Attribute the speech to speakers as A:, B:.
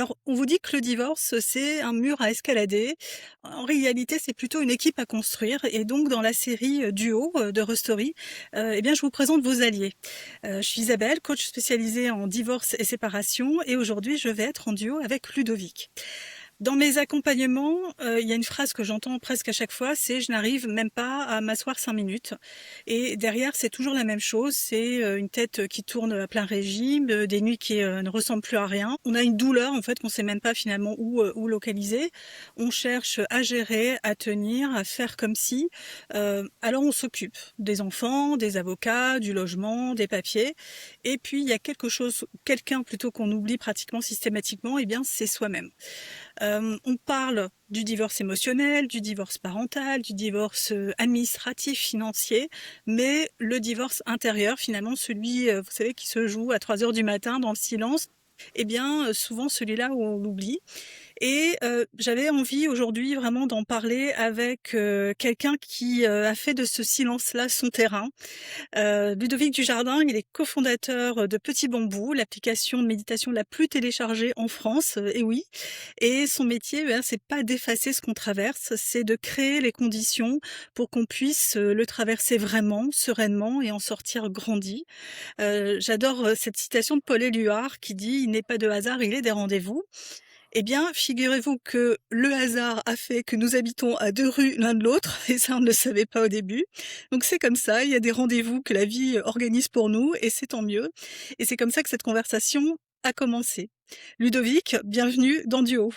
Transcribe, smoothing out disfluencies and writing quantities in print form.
A: Alors, on vous dit que le divorce, c'est un mur à escalader. En réalité, c'est plutôt une équipe à construire et donc dans la série, Duo, de Rustory, eh bien, je vous présente vos alliés. Je suis Isabelle, coach spécialisée en divorce et séparation et aujourd'hui, je vais être en duo avec Ludovic. Dans mes accompagnements, il y a une phrase que j'entends presque à chaque fois, c'est: «Je n'arrive même pas à m'asseoir 5 minutes» et derrière, c'est toujours la même chose, c'est, une tête qui tourne à plein régime, des nuits qui, ne ressemblent plus à rien. On a une douleur, en fait, qu'on sait même pas finalement où localiser. On cherche à gérer, à tenir, à faire comme si, alors on s'occupe des enfants, des avocats, du logement, des papiers et puis il y a quelqu'un plutôt qu'on oublie pratiquement systématiquement, eh bien, c'est soi-même. On parle du divorce émotionnel, du divorce parental, du divorce administratif, financier, mais le divorce intérieur, finalement, celui, vous savez, qui se joue à 3 heures du matin dans le silence, eh bien, souvent celui-là où on l'oublie. Et j'avais envie aujourd'hui vraiment d'en parler avec quelqu'un qui a fait de ce silence-là son terrain. Ludovic Dujardin, il est cofondateur de Petit Bambou, l'application de méditation la plus téléchargée en France, et oui. Et son métier, c'est pas d'effacer ce qu'on traverse, c'est de créer les conditions pour qu'on puisse le traverser vraiment, sereinement et en sortir grandi. J'adore cette citation de Paul Éluard qui dit: «Il n'est pas de hasard, il est des rendez-vous». Eh bien, figurez-vous que le hasard a fait que nous habitons à 2 rues l'un de l'autre et ça, on ne le savait pas au début. Donc c'est comme ça, il y a des rendez-vous que la vie organise pour nous et c'est tant mieux. Et c'est comme ça que cette conversation a commencé. Ludovic, bienvenue dans Duo.